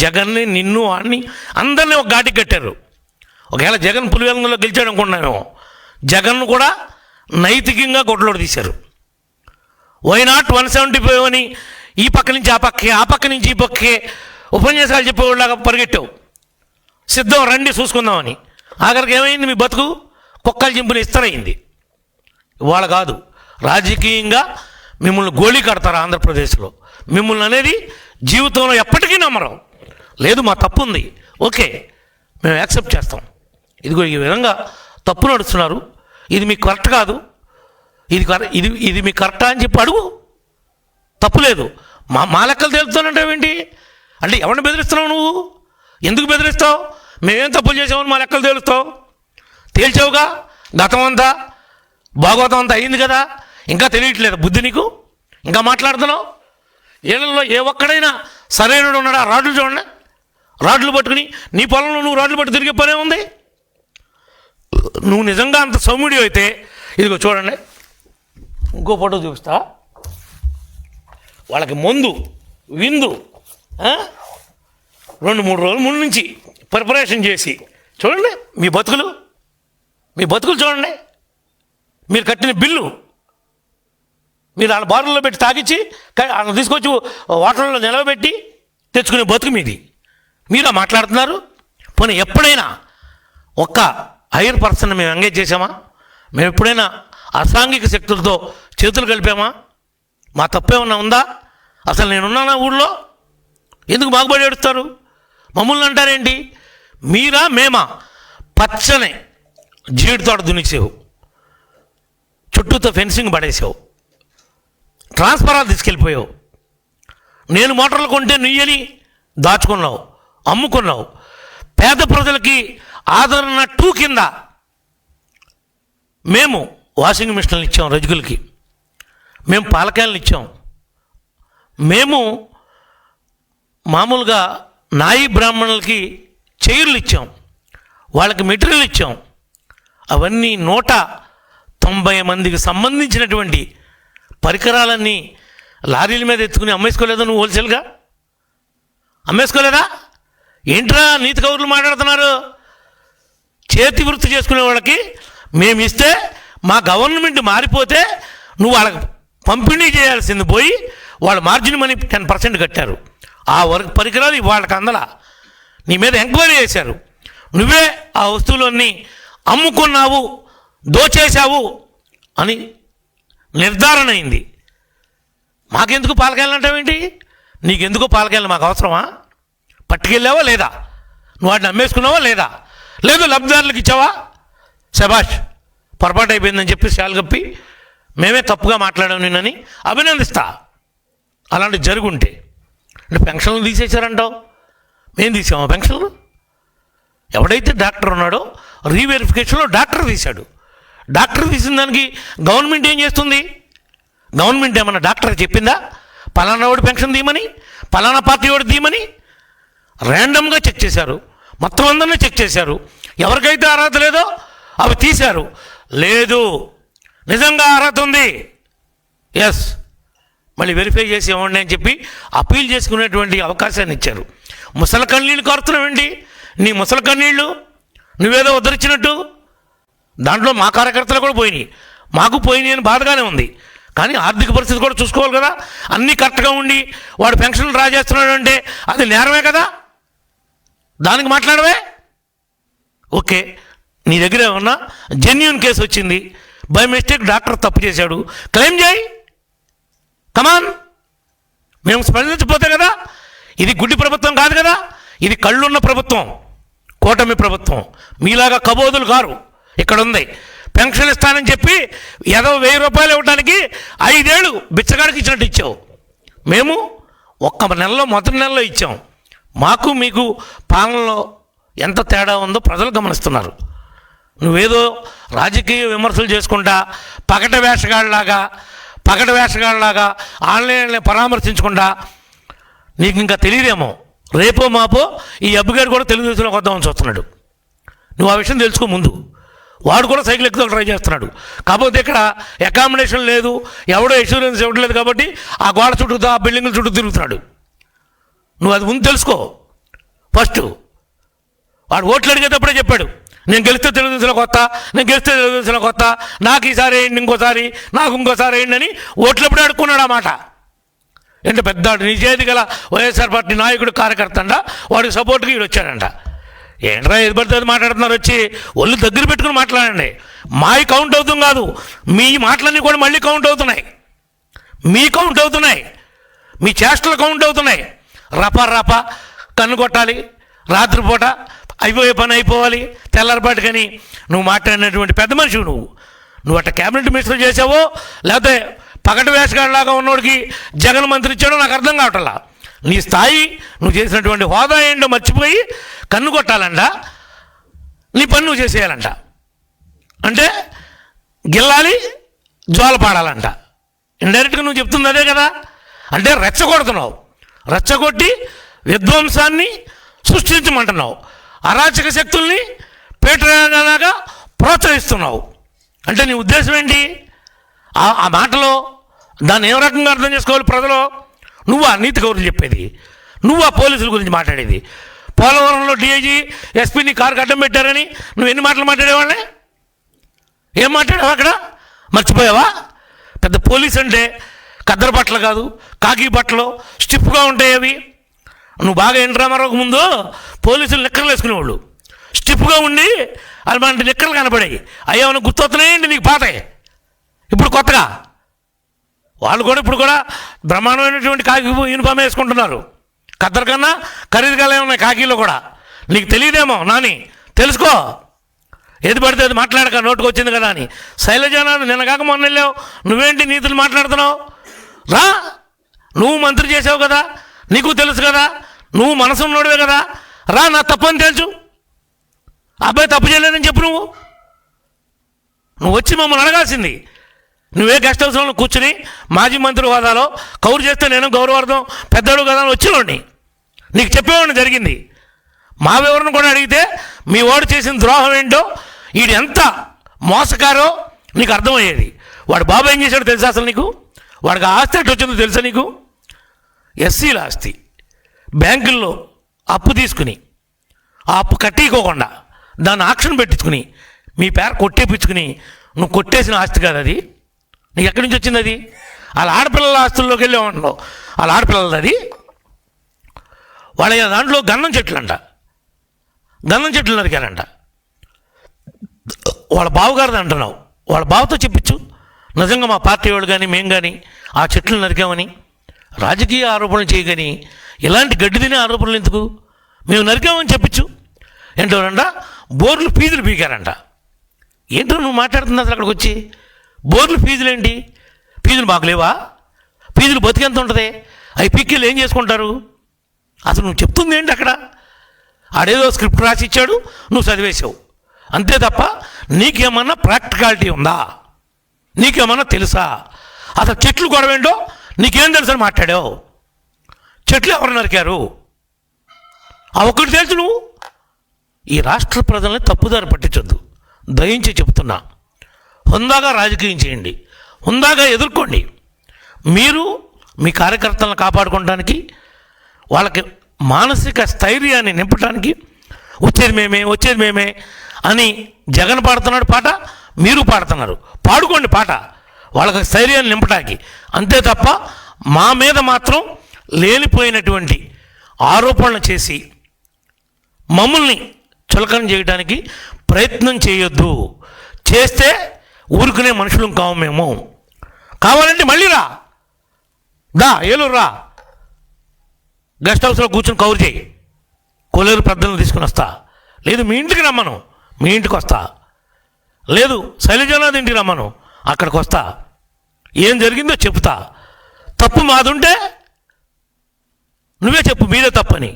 జగన్ని, నిన్ను, వాడిని అందరినీ ఒక ఘాటికి కట్టారు. ఒకవేళ జగన్ పులివెందులో గెలిచాడు అనుకుంటున్నామేమో, జగన్ను కూడా నైతికంగా గుడ్లోడ తీశారు. వై నాట్ 175 అని ఈ పక్క నుంచి ఆ పక్కే, ఆ పక్క నుంచి ఈ పక్కే ఉపన్యాసాలు చెప్పేవాళ్ళగా పరిగెట్టావు. సిద్ధం రండి చూసుకుందామని. ఆఖరికి ఏమైంది? మీ బతుకు కుక్కలు చింపిన ఇస్తరైంది. ఇవాళ కాదు, రాజకీయంగా మిమ్మల్ని గోళీ కడతారు ఆంధ్రప్రదేశ్లో. మిమ్మల్ని అనేది జీవితంలో ఎప్పటికీ నమ్మరు. లేదు మా తప్పు ఉంది, ఓకే మేము యాక్సెప్ట్ చేస్తాం, ఇదిగో ఈ విధంగా తప్పు నడుస్తున్నారు, ఇది మీకు కరెక్ట్ కాదు, ఇది మీకు కరెక్టా అని చెప్పి అడుగు, తప్పు లేదు. మా లెక్కలు తేలుతానంటావేంటి? అంటే ఎవరిని బెదిరిస్తున్నావు నువ్వు? ఎందుకు బెదిరిస్తావు? మేమేం తప్పులు చేసామని మా లెక్కలు తేలుస్తావు? తేల్చావుగా, గతం అంతా భాగవతం అంతా అయింది కదా, ఇంకా తెలియట్లేదు బుద్ధి నీకు? ఇంకా మాట్లాడుతున్నావు? ఏళ్ళలో ఏ ఒక్కడైనా సరైనడు ఉన్నాడా? రాడ్లు చూడండి, రాడ్లు పట్టుకుని నీ పొలంలో నువ్వు రాడ్లు పట్టు తిరిగే పనే ఉంది. నువ్వు నిజంగా అంత సౌమ్యుడి అయితే ఇదిగో చూడండి, ఇంకో ఫోటో చూపిస్తా. వాళ్ళకి మందు విందు 2-3 రోజుల ముందు నుంచి ప్రిపరేషన్ చేసి చూడండి మీ బతుకులు చూడండి. మీరు కట్టిన బిల్లు మీరు వాళ్ళ బారుల్లో పెట్టి తాగిచ్చి వాళ్ళని తీసుకొచ్చి హోటల్లో నిలవబెట్టి తెచ్చుకునే బతుకు మీది. మీరా మాట్లాడుతున్నారు? పోనీ ఎప్పుడైనా ఒక్క హైయర్ పర్సన్ మేము ఎంగేజ్ చేసామా? మేము ఎప్పుడైనా అసాంఘిక శక్తులతో చేతులు కలిపామా? మా తప్పేమన్నా ఉందా? అసలు నేనున్నానా ఊళ్ళో? ఎందుకు బాగుపడి ఏడుస్తారు? మమ్మల్ని అంటారేంటి? మీరా మేమా? పచ్చని జీడి తోట దునిసావు, చుట్టూతో ఫెన్సింగ్ పడేసావు, ట్రాన్స్ఫరాలు తీసుకెళ్ళిపోయావు, నేను మోటార్లు కొంటే నుయ్యని దాచుకున్నావు, అమ్ముకున్నావు. పేద ప్రజలకి ఆదరణ 2 కింద మేము వాషింగ్ మిషన్లు ఇచ్చాం, రజకులకి మేము పాలకాయలను ఇచ్చాం, మేము మామూలుగా నాయి బ్రాహ్మణులకి చైర్లు ఇచ్చాం, వాళ్ళకి మెటీరియల్ ఇచ్చాం. అవన్నీ 190 మందికి సంబంధించినటువంటి పరికరాలన్నీ లారీల మీద ఎత్తుకుని అమ్మేసుకోలేదా? నువ్వు హోల్సేల్గా అమ్మేసుకోలేదా? ఏంట్రా నీతి కౌరులు మాట్లాడుతున్నారు? చేతి వృత్తి చేసుకునే వాళ్ళకి మేము ఇస్తే మా గవర్నమెంట్ మారిపోతే నువ్వు వాళ్ళకి పంపిణీ చేయాల్సింది పోయి వాళ్ళ మార్జిన్ మనీ 10% కట్టారు. ఆ పరికరాలు వాళ్ళకి అందలా. నీ మీద ఎంక్వైరీ చేశారు, నువ్వే ఆ వస్తువులన్నీ అమ్ముకున్నావు, దోచేశావు అని నిర్ధారణ అయింది. మాకెందుకు పాలకాయలు అంటావేంటి? నీకెందుకో పాలకాయలు మాకు అవసరమా? పట్టుకెళ్ళావా లేదా? నువ్వు వాటిని అమ్మేసుకున్నావా లేదా? లేదు లబ్ధిదారులకు ఇచ్చావా? శభాష్, పొరపాటు అయిపోయిందని చెప్పి శాలు కప్పి మేమే తప్పుగా మాట్లాడాం నిన్నని అభినందిస్తా. అలాంటి జరుగుంటే అంటే పెన్షన్లు తీసేశారంటావు, మేము తీసామా పెన్షన్లు? ఎవడైతే డాక్టర్ ఉన్నాడో రీవెరిఫికేషన్లో డాక్టర్ తీశాడు. డాక్టర్ తీసిన దానికి గవర్నమెంట్ ఏం చేస్తుంది? గవర్నమెంట్ ఏమన్నా డాక్టర్ చెప్పిందా పలానా వాడు పెన్షన్ తీయమని, పలానా పార్టీ వాడు తీయమని? ర్యాండమ్గా చెక్ చేశారు, మొత్తం అందరినీ చెక్ చేశారు. ఎవరికైతే అర్హత లేదో అవి తీశారు. లేదు నిజంగా అర్హత ఉంది, ఎస్ మళ్ళీ వెరిఫై చేసి ఇవ్వండి అని చెప్పి అప్పీల్ చేసుకునేటువంటి అవకాశాన్ని ఇచ్చారు. ముసలి కన్నీళ్ళు కోరుతున్నావేంటి? నీ ముసలి కన్నీళ్ళు నువ్వేదో ఉద్ధరించినట్టు. దాంట్లో మా కార్యకర్తలు కూడా పోయినాయి, మాకు పోయినాయి అని బాధగానే ఉంది. కానీ ఆర్థిక పరిస్థితి కూడా చూసుకోవాలి కదా. అన్నీ కరెక్ట్గా ఉండి వాడు పెన్షన్లు డ్రా చేస్తున్నాడు అంటే అది నేరమే కదా, దానికి మాట్లాడవే. ఓకే, నీ దగ్గర ఏమన్నా జెన్యూన్ కేసు వచ్చింది, బై మిస్టేక్ డాక్టర్ తప్పు చేశాడు, క్లెయిమ్ చేయి, కమాన్. మేము స్పందించకపోతే కదా. ఇది గుడ్డి ప్రభుత్వం కాదు కదా, ఇది కళ్ళున్న ప్రభుత్వం, కూటమి ప్రభుత్వం. మీలాగా కబోదులు కారు. ఇక్కడ ఉంది పెన్షన్ ఇస్తానని చెప్పి ఏదో 1000 రూపాయలు ఇవ్వడానికి 5 ఏళ్ళు బిచ్చగాడికి ఇచ్చినట్టు ఇచ్చావు. మేము ఒక్క నెలలో మొదటి నెలలో ఇచ్చాం. మాకు మీకు పాలనలో ఎంత తేడా ఉందో ప్రజలు గమనిస్తున్నారు. నువ్వేదో రాజకీయ విమర్శలు చేసుకుంటా పగట వేషగాళ్ళలాగా ఆన్లైన్లో పరామర్శించకుండా నీకు ఇంకా తెలియదేమో, రేపో మాపో ఈ అబ్బుగారు కూడా తెలుగుదేశంలోకి వద్దామని చూస్తున్నాడు. నువ్వు ఆ విషయం తెలుసుకో ముందు. వాడు కూడా సైకిల్ ఎక్కువ ట్రై చేస్తున్నాడు. కాకపోతే ఇక్కడ అకామిడేషన్ లేదు, ఎవడో ఇన్సూరెన్స్ ఇవ్వట్లేదు కాబట్టి ఆ గోడ చుట్టూ ఆ బిల్డింగ్ల చుట్టూ తిరుగుతున్నాడు. నువ్వు అది ముందు తెలుసుకో ఫస్ట్. వాడు ఓట్లు అడిగేటప్పుడే చెప్పాడు, నేను గెలిస్తే తెలుగుదేశంలోకి వస్తా, నాకు ఈసారి వేయండి, నాకు ఇంకోసారి వేయండి అని ఓట్లప్పుడే అడుక్కున్నాడు. ఆ మాట అంటే పెద్ద నిజాయితీ గల వైఎస్ఆర్ పార్టీ నాయకుడు కార్యకర్త అంట, వాడికి సపోర్ట్గా వీడు వచ్చాడంట. ఏంట్రా ఏది పడితే అది మాట్లాడుతున్నారు? వచ్చి ఒళ్ళు దగ్గర పెట్టుకుని మాట్లాడండి. మావి కౌంట్ అవుతుంది కాదు, మీ మాటలన్నీ కూడా మళ్ళీ కౌంట్ అవుతున్నాయి, మీ కౌంట్ అవుతున్నాయి, మీ చేష్టలు కౌంట్ అవుతున్నాయి. రపా రపా కన్ను కొట్టాలి, రాత్రిపూట అయిపోయే పని అయిపోవాలి, తెల్లారిపాటు. కానీ నువ్వు మాట్లాడినటువంటి పెద్ద మనిషి నువ్వు అట్లా క్యాబినెట్ మినిస్టర్ చేసావో లేకపోతే పగటి వేషగాడిలాగా ఉన్నోడికి జగన్ మంత్రి ఇచ్చాడో నాకు అర్థం కావట్లా. నీ స్థాయి, నువ్వు చేసినటువంటి హోదా ఏంటో మర్చిపోయి కన్ను కొట్టాలంట, నీ పని నువ్వు చేసేయాలంట, అంటే గిల్లాలి, జోల పాడాలంట. ఇండైరెక్ట్గా నువ్వు చెప్తుంది అదే కదా. అంటే రెచ్చగొడుతున్నావు, రెచ్చగొట్టి విధ్వంసాన్ని సృష్టించమంటున్నావు, అరాచక శక్తుల్ని పేటలాగా ప్రోత్సహిస్తున్నావు. అంటే నీ ఉద్దేశం ఏంటి? ఆ మాటలో దాన్ని ఏ రకంగా అర్థం చేసుకోవాలి ప్రజలు? నువ్వు ఆ నీతి కౌరులు చెప్పేది, నువ్వు ఆ పోలీసుల గురించి మాట్లాడేది. పోలవరంలో డిఐజీ ఎస్పీని కారుకి అడ్డం పెట్టారని నువ్వు ఎన్ని మాటలు మాట్లాడేవాళ్ళే? ఏం మాట్లాడావు అక్కడ? మర్చిపోయావా? పెద్ద పోలీస్ అంటే కద్దరు బట్టలు కాదు, కాకి బట్టలు స్టిఫ్గా ఉంటాయి అవి. నువ్వు బాగా ఎన్ రామారావుకు ముందు పోలీసులు నిక్కర్లు వేసుకునేవాళ్ళు, స్టిఫ్గా ఉండి అది మన నిక్కర్లు కనపడాయి. అయ్యేమన్నా గుర్తొస్తున్నాయండి నీకు పాతాయి? ఇప్పుడు కొత్తగా వాళ్ళు కూడా ఇప్పుడు కూడా బ్రహ్మాండమైనటువంటి కాకి యూనిఫామ్ వేసుకుంటున్నారు. కద్దరు కన్నా ఖరీదుగా ఉన్నాయి కాకీలో కూడా. నీకు తెలియదేమో నాని, తెలుసుకో. ఏది పడితే అది మాట్లాడక, నోటుకు వచ్చింది కదా అని. శైలజానాథ్ నిన్న కాక మొన్న వెళ్ళావు, నువ్వేంటి నీతులు మాట్లాడుతున్నావు? రా, నువ్వు మంత్రి చేసావు కదా, నీకు తెలుసు కదా, నువ్వు మనసున్నోడివే కదా, రా. నా తప్పు అని తెలుసు, అబ్బాయి తప్పు చేయలేదని చెప్పు. నువ్వు వచ్చి మమ్మల్ని అడగాల్సింది. నువ్వే గెస్ట్ హౌస్లో కూర్చుని మాజీ మంత్రి హోదాలో కౌరు చేస్తే నేను గౌరవార్థం పెద్దడు కదా అని వచ్చేవాడిని, నీకు చెప్పేవాడిని జరిగింది. మా వివరణ కూడా అడిగితే మీ వాడు చేసిన ద్రోహం ఏంటో, వీడు ఎంత మోసకారో నీకు అర్థమయ్యేది. వాడు బాబు ఏం చేశాడో తెలుసా అసలు నీకు? వాడికి ఆస్తి ఎట్టు వచ్చిందో తెలుసా నీకు? ఎస్సీల ఆస్తి బ్యాంకుల్లో అప్పు తీసుకుని, ఆ అప్పు కట్టికోకుండా దాన్ని ఆక్షన్ పెట్టించుకుని మీ పేరు కొట్టేపించుకుని నువ్వు కొట్టేసిన ఆస్తి కాదు అది. నీకు ఎక్కడి నుంచి వచ్చింది అది? వాళ్ళ ఆడపిల్లల ఆస్తుల్లోకి వెళ్ళేవాడినావు, వాళ్ళ ఆడపిల్లలది అది. వాళ్ళ దాంట్లో గంధం చెట్లు అంట, గంధం చెట్లు నరికారంట. వాళ్ళ బావగారిది అంటున్నావు, వాళ్ళ బావతో చెప్పించు. నిజంగా మా పార్టీ వాళ్ళు కానీ మేము కానీ ఆ చెట్లు నరికామని రాజకీయ ఆరోపణలు చేయగాని ఇలాంటి గడ్డి తినే ఆరోపణలు ఎందుకు? మేము నరికామని చెప్పించు. ఏంటోనంట బోర్లు ఫీజులు పీకారంట. ఏంటో నువ్వు మాట్లాడుతున్నా అసలు అక్కడికి వచ్చి? బోర్లు ఫీజులు ఏంటి? ఫీజులు మాకు లేవా? ఫీజులు బతికెంత ఉంటుంది? అవి పీక్కీలు ఏం చేసుకుంటారు? అసలు నువ్వు చెప్తుంది ఏంటి అక్కడ? ఆడేదో స్క్రిప్ట్ రాసి ఇచ్చాడు, నువ్వు చదివేసావు అంతే తప్ప నీకేమన్నా ప్రాక్టికాలిటీ ఉందా? నీకేమన్నా తెలుసా? అసలు చెట్లు గొడవేంటో నీకేం తెలుసు అని మాట్లాడావు. చెట్లు ఎవరు నరికారు ఆ ఒక్కటి తెలుసు. నువ్వు ఈ రాష్ట్ర ప్రజల్ని తప్పుదారి పట్టించొద్దు, దయించి చెప్తున్నా. హుందాగా రాజకీయం చేయండి, హుందాగా ఎదుర్కోండి. మీరు మీ కార్యకర్తలను కాపాడుకోవడానికి, వాళ్ళకి మానసిక స్థైర్యాన్ని నింపడానికి వచ్చేది మేమే అని జగన్ పాడుతున్నాడు పాట, మీరు పాడుతున్నారు. పాడుకోండి పాట, వాళ్ళకి స్థైర్యాన్ని నింపడానికి. అంతే తప్ప మా మీద మాత్రం లేనిపోయినటువంటి ఆరోపణలు చేసి మమ్మల్ని చులకన చేయడానికి ప్రయత్నం చేయొద్దు. చేస్తే ఊరుకునే మనుషులం కావు మేము. కావాలంటే మళ్ళీ రా, ఏలూరు రా, గెస్ట్ హౌస్లో కూర్చొని కౌరు చేయి. కొలేరు పెద్దలను తీసుకుని వస్తా. లేదు మీ ఇంటికి రమ్మను, మీ ఇంటికి వస్తా. లేదు శైలజానాథ్ ఇంటికి రమ్మను, అక్కడికి వస్తా. ఏం జరిగిందో చెప్తా. తప్పు మాదుంటే నువ్వే చెప్పు మీదే తప్పని.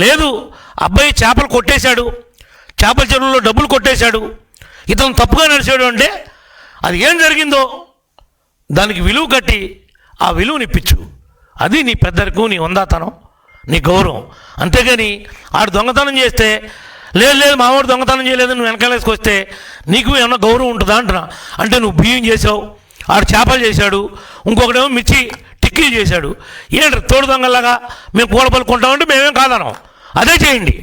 లేదు అబ్బాయి చేపలు కొట్టేశాడు, చేపల చెరువులో డబ్బులు కొట్టేశాడు, ఇతను తప్పుగా నడిచాడు అంటే అది ఏం జరిగిందో దానికి విలువ కట్టి ఆ విలువని ఇప్పించు. అది నీ పెద్దరికం, నీ వందాతనం, నీ గౌరవం. అంతేగాని ఆడు దొంగతనం చేస్తే లేదు మావాడు దొంగతనం చేయలేదు నువ్వు వెనకాలేసుకొస్తే నీకు ఏమన్నా గౌరవం ఉంటుందా అంటున్నా. అంటే నువ్వు బియ్యం చేసావు, ఆడు చేపలు చేశాడు, ఇంకొకటేమో మిర్చి టిక్కీలు చేశాడు. ఏంటి తోడు దొంగలాగా మేము కూడపలుకుంటామంటే మేమేం కాదనం, అదే చేయండి.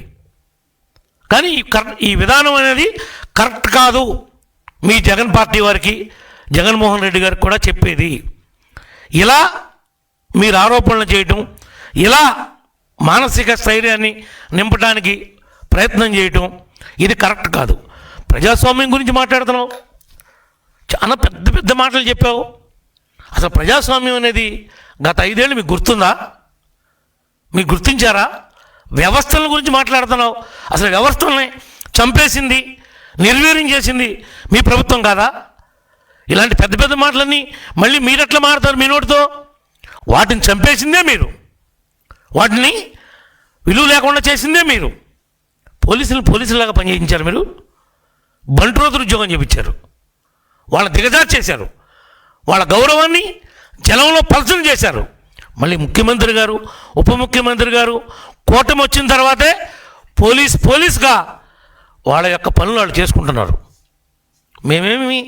కానీ ఈ విధానం అనేది కరెక్ట్ కాదు. మీ జగన్ పార్టీ వారికి, జగన్మోహన్ రెడ్డి గారికి కూడా చెప్పేది, ఇలా మీరు ఆరోపణలు చేయటం, ఇలా మానసిక స్థైర్యాన్ని నింపడానికి ప్రయత్నం చేయటం ఇది కరెక్ట్ కాదు. ప్రజాస్వామ్యం గురించి మాట్లాడుతున్నావు, చాలా పెద్ద పెద్ద మాటలు చెప్పావు. అసలు ప్రజాస్వామ్యం అనేది గత 5 ఏళ్ళు మీకు గుర్తుందా? మీరు గుర్తించారా? వ్యవస్థల గురించి మాట్లాడుతున్నావు. అసలు వ్యవస్థల్ని చంపేసింది, నిర్వీర్యం చేసింది మీ ప్రభుత్వం కాదా? ఇలాంటి పెద్ద పెద్ద మాటలన్నీ మళ్ళీ మీరెట్లా మాట్లాడతారు మీ నోటితో? వాటిని చంపేసిందే మీరు, వాటిని విలువ లేకుండా చేసిందే మీరు. పోలీసులాగా పనిచేయించారు మీరు. బంటు రోజులు ఉద్యోగం చేయించారు, వాళ్ళ దిగజారు చేశారు, వాళ్ళ గౌరవాన్ని జనంలో పలచన చేశారు. మళ్ళీ ముఖ్యమంత్రి గారు, ఉప ముఖ్యమంత్రి గారు కూటమి వచ్చిన తర్వాతే పోలీస్గా వాళ్ళ యొక్క పనులు వాళ్ళు చేసుకుంటున్నారు. మేమేమి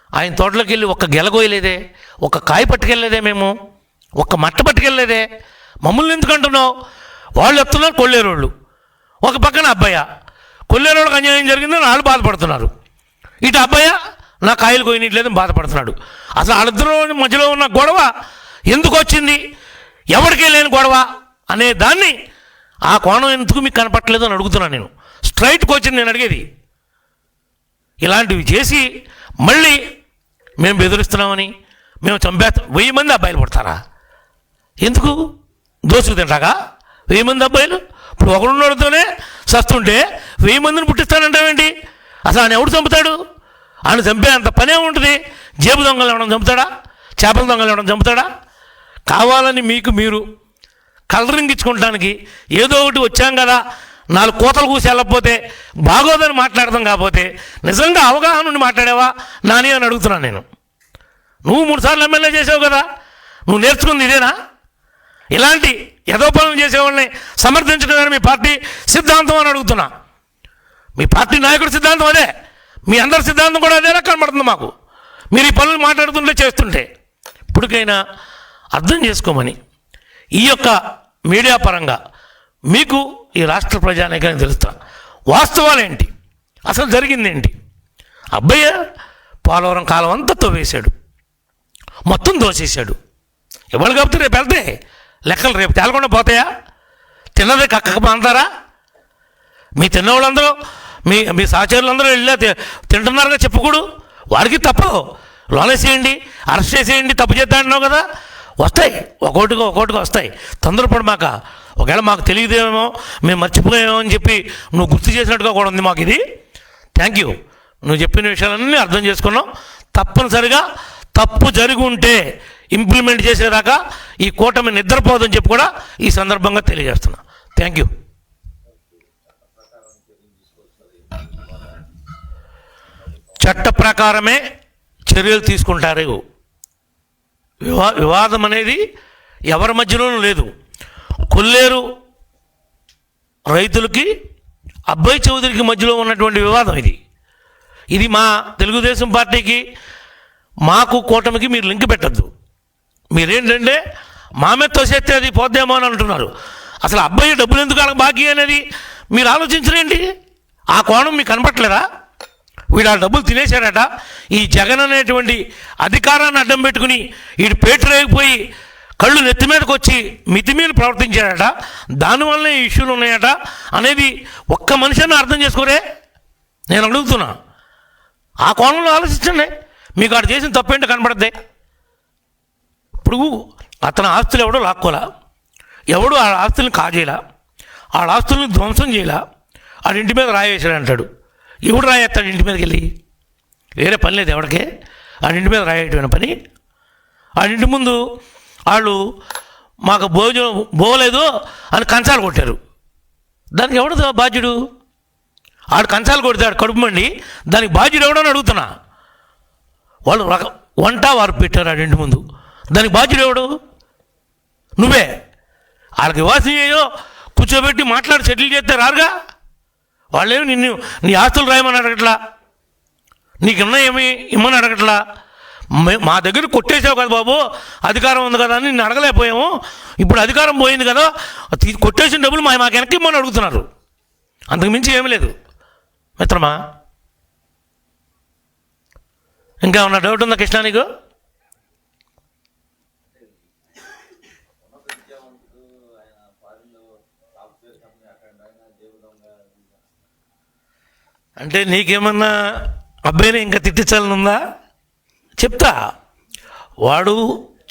ఆయన తోటలోకి వెళ్ళి ఒక్క గెలగోయలేదే, ఒక్క కాయ పట్టుకెళ్ళలేదే, మేము ఒక్క మట్ట పట్టుకెళ్ళలేదే. మమ్మల్ని ఎందుకు అంటున్నావు? వాళ్ళు వస్తున్నారు కొల్లేరోళ్ళు, ఒక పక్కన అబ్బాయ కొల్లేరోళ్ళకి అన్యాయం జరిగిందని వాళ్ళు బాధపడుతున్నారు, ఇటు అబ్బాయ నా కాయలు కోయనట్లేదని బాధపడుతున్నాడు. అసలు వాళ్ళిద్దరూ మధ్యలో ఉన్న గొడవ ఎందుకు వచ్చింది, ఎవరికే లేని గొడవ అనే దాన్ని, ఆ కోణం ఎందుకు మీకు కనపట్టలేదు అని అడుగుతున్నాను నేను. స్ట్రైట్కి వచ్చింది నేను అడిగేది. ఇలాంటివి చేసి మళ్ళీ మేము బెదిరిస్తున్నామని, మేము చంపేస్తాం. 1000 మంది అబ్బాయిలు పుడతారా? ఎందుకు? దోసుకు తింటాగా 1000 మంది అబ్బాయిలు? ఇప్పుడు ఒకడున్నోడితోనే సస్తుంటే 1000 మందిని పుట్టిస్తానంటావేంటి? అసలు ఆయన ఎవడు చంపుతాడు? ఆయన చంపే అంత పనే ఉంటుంది. జేబు దొంగలు ఎవడం చంపుతాడా? చేపల దొంగలు ఎవడం చంపుతాడా? కావాలని మీకు మీరు కలరింగ్ ఇచ్చుకోవడానికి ఏదో ఒకటి వచ్చాం కదా, 4 కోతలు కూసి వెళ్ళకపోతే బాగోదని మాట్లాడదాం. కాకపోతే నిజంగా అవగాహన నుండి మాట్లాడావా నాని అని అడుగుతున్నాను నేను. నువ్వు 3 సార్లు ఎమ్మెల్యే చేసావు కదా, నువ్వు నేర్చుకుంది ఇదేనా? ఇలాంటి ఏదో పనులు చేసేవాళ్ళని సమర్థించడం మీ పార్టీ సిద్ధాంతం అని అడుగుతున్నా. మీ పార్టీ నాయకుడి సిద్ధాంతం అదే, మీ అందరి సిద్ధాంతం కూడా అదేనా కనబడుతుంది మాకు, మీరు ఈ పనులు మాట్లాడుతుంటే చేస్తుంటే. ఇప్పటికైనా అర్థం చేసుకోమని ఈ యొక్క మీడియా పరంగా మీకు ఈ రాష్ట్ర ప్రజానీకానికి తెలుస్తా వాస్తవాలేంటి, అసలు జరిగిందేంటి. అబ్బయ్య పోలవరం కాలం అంతా తవ్వేశాడు, మొత్తం దోసేశాడు. ఎవరు కాబట్టి రేపు వెళ్తే లెక్కలు రేపు తేలకుండా పోతాయా? తిన్నదే కక్కక అంటారా? మీ తిన్నవాళ్ళందరూ మీ సహచరులందరూ వెళ్ళా తింటున్నారుగా చెప్పుకోడు, వారికి తప్పదు. లోనేసేయండి, అరెస్ట్ చేసేయండి, తప్పు చేద్దా అంటున్నావు కదా, వస్తాయి ఒక్కొక్కటిగా వస్తాయి. తొందరపడి మాక ఒకవేళ మాకు తెలియదేమో, మేము మర్చిపోయామో అని చెప్పి నువ్వు గుర్తు చేసినట్టుగా కూడా ఉంది మాకు ఇది. Thank you. నువ్వు చెప్పిన విషయాలన్నీ అర్థం చేసుకున్నాం. తప్పనిసరిగా తప్పు జరిగి ఉంటే ఇంప్లిమెంట్ చేసేదాకా ఈ కూటమి నిద్రపోదని చెప్పి కూడా ఈ సందర్భంగా తెలియజేస్తున్నా. Thank you. చట్ట ప్రకారమే చర్యలు తీసుకుంటారు. వివాదం అనేది ఎవరి మధ్యలోనూ లేదు. కొల్లేరు రైతులకి అబ్బాయి చౌదరికి మధ్యలో ఉన్నటువంటి వివాదం ఇది మా తెలుగుదేశం పార్టీకి మాకు కూటమికి మీరు లింక్ పెట్టద్దు. మీరేంటంటే మా మీద తోసేస్తే అది పోద్దేమో అని అంటున్నారు. అసలు అబ్బాయి డబ్బులు ఎందుకు అలా బాకీ అనేది మీరు ఆలోచించరేంటి? ఆ కోణం మీకు కనపట్లేదా? వీడు ఆ డబ్బులు తినేశాడట, ఈ జగన్ అనేటువంటి అధికారాన్ని అడ్డం పెట్టుకుని వీడు పేటరేగిపోయి కళ్ళు నెత్తి మీదకి వచ్చి మితిమీరి ప్రవర్తించాడట, దానివల్లనే ఈ ఇష్యూలు ఉన్నాయట అనేది ఒక్క మనిషిని అర్థం చేసుకోరే. నేను అడుగుతున్నా, ఆ కోణంలో ఆలోచించండి. మీకు ఆడు చేసిన తప్పేంటో కనపడద్దే. ఇప్పుడు అతని ఆస్తులు ఎవడో లాక్కోలా, ఎవడు ఆ ఆస్తులను కాజేలా, ఆ ఆస్తులను ధ్వంసం చేయాల, ఆడింటి మీద రాయేసాడు అంటాడు. ఎవడు రాయేస్తాడు ఇంటి మీదకి వెళ్ళి? వేరే పని లేదు ఎవడికే ఆడింటి మీద రాయేయటమైన పని. ఆడింటి ముందు వాళ్ళు మాకు భోజనం పోలేదు అని కంచాలు కొట్టారు. దానికి ఎవడు బాధ్యుడు? ఆడు కంచాలు కొడతాడు కడుపు మండి, దానికి బాధ్యుడు ఎవడని అడుగుతున్నా. వాళ్ళు వంట వారు పెట్టారు ఆడింటి ముందు, దానికి బాధ్యుడు ఎవడు? నువ్వే. వాళ్ళకి వివాసం చేయో కూర్చోబెట్టి మాట్లాడి సెటిల్ చేస్తే రారుగా. వాళ్ళేమి నిన్ను నీ ఆస్తులు రాయమని అడగట్లా, నీకున్నా ఏమి ఇమ్మని అడగట్లా. మా దగ్గర కొట్టేసావు కదా బాబు, అధికారం ఉంది కదా అని నిన్ను అడగలేకపోయాము. ఇప్పుడు అధికారం పోయింది కదా, కొట్టేసిన డబ్బులు మాకు వెనక్కి ఇమ్మని అడుగుతున్నారు. అంతకు మించి ఏమీ లేదు మిత్రమా. ఇంకా ఉన్న డౌట్ ఉందా కృష్ణ నీకు? అంటే నీకేమన్నా అబ్బాయిని ఇంకా తిట్టించాలని ఉందా? చెప్తా. వాడు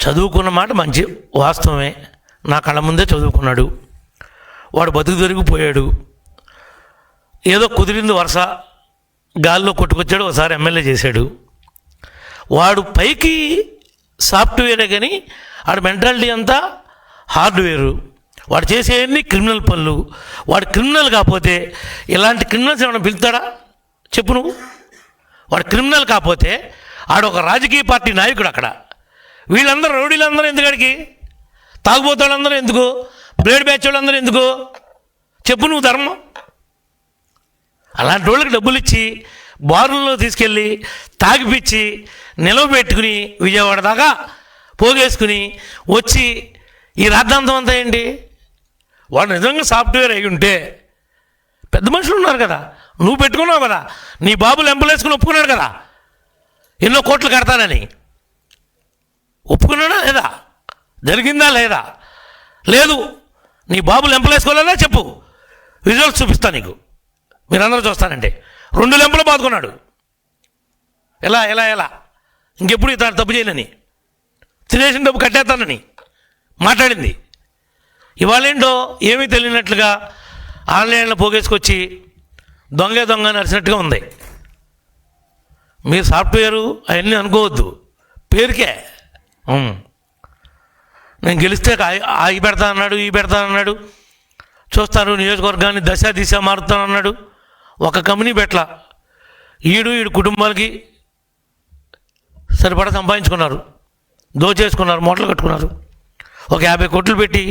చదువుకున్న మాట మంచి వాస్తవమే, నా కళ్ళ ముందే చదువుకున్నాడు. వాడు బతుకు దొరికిపోయాడు. ఏదో కుదిరింది వరుస, గాల్లో కొట్టుకొచ్చాడు, ఒకసారి ఎమ్మెల్యే చేశాడు. వాడు పైకి సాఫ్ట్వేరే కానీ వాడు మెంటాలిటీ అంతా హార్డ్వేరు. వాడు చేసేవన్నీ క్రిమినల్ పనులు. వాడు క్రిమినల్ కాకపోతే ఇలాంటి క్రిమినల్స్ ఏమైనా పిలుతాడా చెప్పు నువ్వు? వాడు క్రిమినల్ కాకపోతే ఆడొక రాజకీయ పార్టీ నాయకుడు అక్కడ. వీళ్ళందరూ రౌడీలందరూ ఎందుకడికి? తాగుబోతాళ్ళందరూ ఎందుకు? బ్లేడ్ బ్యాచ్ వాళ్ళందరూ ఎందుకు చెప్పు నువ్వు? ధర్మం. అలాంటి వాళ్ళకి డబ్బులు ఇచ్చి బారుల్లో తీసుకెళ్ళి తాగిపిచ్చి నిలవబెట్టుకుని విజయవాడ దాకా పోగేసుకుని వచ్చి ఈ రాద్ధాంతం అంతా ఏంటి? వాడు నిజంగా సాఫ్ట్వేర్ అయి ఉంటే పెద్ద మనుషులు ఉన్నారు కదా, నువ్వు పెట్టుకున్నావు కదా, నీ బాబులు ఎంపలేసుకుని ఒప్పుకున్నాడు కదా ఎన్నో కోట్లు కడతానని. ఒప్పుకున్నాడా లేదా? జరిగిందా లేదా? లేదు. నీ బాబులు ఎంపలేసుకోలేదా చెప్పు, రిజల్ట్స్ చూపిస్తా నీకు, మీరందరూ చూస్తానంటే. 2 లెంపలు బాదుకున్నాడు. ఎలా ఎలా ఎలా ఇంకెప్పుడు ఇతను తప్పు చేయనని, తినేసిన డబ్బు కట్టేస్తానని మాట్లాడింది. ఇవాళేంటో ఏమీ తెలియనట్లుగా ఆన్లైన్లో పోగేసుకొచ్చి దొంగ నడిచినట్టుగా ఉంది. మీరు సాఫ్ట్వేరు అవన్నీ అనుకోవద్దు, పేరుకే. నేను గెలిస్తే అవి పెడతా అన్నాడు, ఈ పెడతా అన్నాడు, చూస్తాను నియోజకవర్గాన్ని దిశ మారుతానన్నాడు. ఒక కంపెనీ పెట్టలా. ఈడు కుటుంబాలకి సరిపడా సంపాదించుకున్నారు, దోచేసుకున్నారు, మూటలు కట్టుకున్నారు. ఒక 50 కోట్లు పెట్టి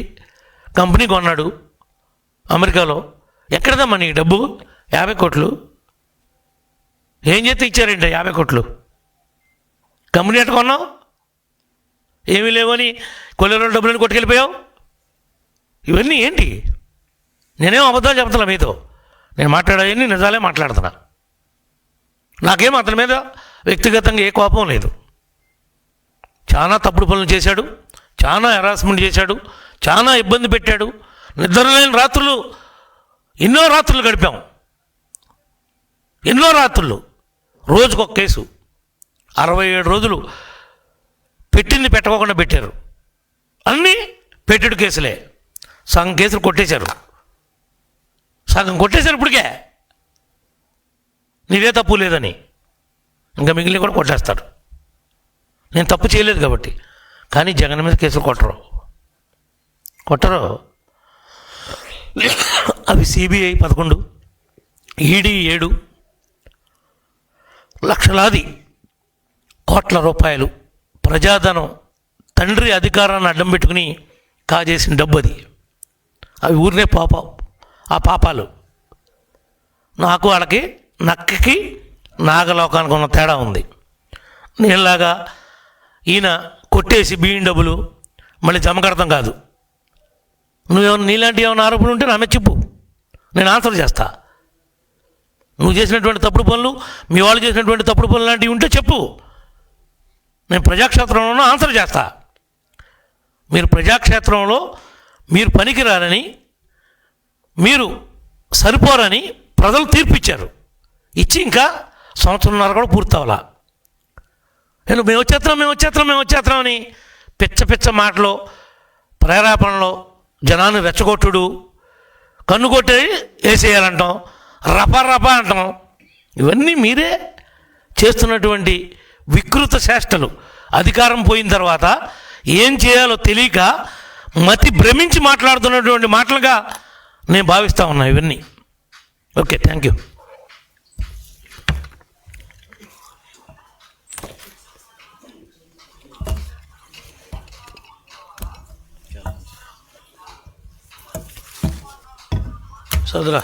కంపెనీ కొన్నాడు అమెరికాలో. ఎక్కడదమ్మా నీ డబ్బు? 50 కోట్లు ఏం చేస్తే ఇచ్చారంటే 50 కోట్లు కంపెనీ ఎట్ట కొన్నావు? ఏమీ లేవని కొల్లేరు డబ్బులని కొట్టుకెళ్ళిపోయావు. ఇవన్నీ ఏంటి? నేనేం అబద్ధాలు చెప్తున్నా మీతో. నేను మాట్లాడేవన్నీ నిజాలే మాట్లాడుతున్నా. నాకేం అతని మీద వ్యక్తిగతంగా ఏ కోపం లేదు. చాలా తప్పుడు పనులు చేశాడు, చాలా హెరాస్మెంట్ చేశాడు, చాలా ఇబ్బంది పెట్టాడు. నిద్రలేని రాత్రులు, ఎన్నో రాత్రులు గడిపాం, ఎన్నో రాత్రులు. రోజుకొక కేసు, 67 రోజులు పెట్టింది పెట్టకోకుండా పెట్టారు. అన్నీ పెట్టెడు కేసులే. సగం కేసులు కొట్టేశారు, సగం కొట్టేశారు. ఇప్పటికే నీదే తప్పు లేదని ఇంకా మిగిలిన కూడా కొట్టేస్తాడు. నేను తప్పు చేయలేదు కాబట్టి. కానీ జగన్ మీద కేసులు కొట్టరు. అవి సిబిఐ 11, ఈడీ 7, లక్షలాది కోట్ల రూపాయలు ప్రజాధనం, తండ్రి అధికారాన్ని అడ్డం పెట్టుకుని కాజేసిన డబ్బు అది. అవి ఊరినే ఆ పాపాలు. నాకు వాళ్ళకి నక్కకి నాగలోకానికి ఉన్న తేడా ఉంది. నేనులాగా ఈయన కొట్టేసి బియ్యం డబ్బులు మళ్ళీ జమ కడతాం కాదు. నీలాంటి ఏమైనా ఆరోపణలు ఉంటే నా మీద చెప్పు, నేను ఆన్సర్ చేస్తా. నువ్వు చేసినటువంటి తప్పుడు పనులు, మీ వాళ్ళు చేసినటువంటి తప్పుడు పనులు లాంటివి ఉంటే చెప్పు, నేను ప్రజాక్షేత్రంలో ఆన్సర్ చేస్తా. మీరు ప్రజాక్షేత్రంలో మీరు పనికిరారని, మీరు సరిపోరని ప్రజలు తీర్పిచ్చారు. ఇచ్చి ఇంకా 1.5 సంవత్సరం కూడా పూర్తవలా. మేము వచ్చేస్తున్నాం అని పిచ్చ మాటలు, ప్రేరేపణలో జనాన్ని రెచ్చగొట్టుడు, కన్ను కొట్టి వేసేయాలంటాం, రపా అంటాం. ఇవన్నీ మీరే చేస్తున్నటువంటి వికృత చేష్టలు. అధికారం పోయిన తర్వాత ఏం చేయాలో తెలియక మతి భ్రమించి మాట్లాడుతున్నటువంటి మాటలుగా నేను భావిస్తూ ఉన్నా ఇవన్నీ. Okay, thank you. సోదరా.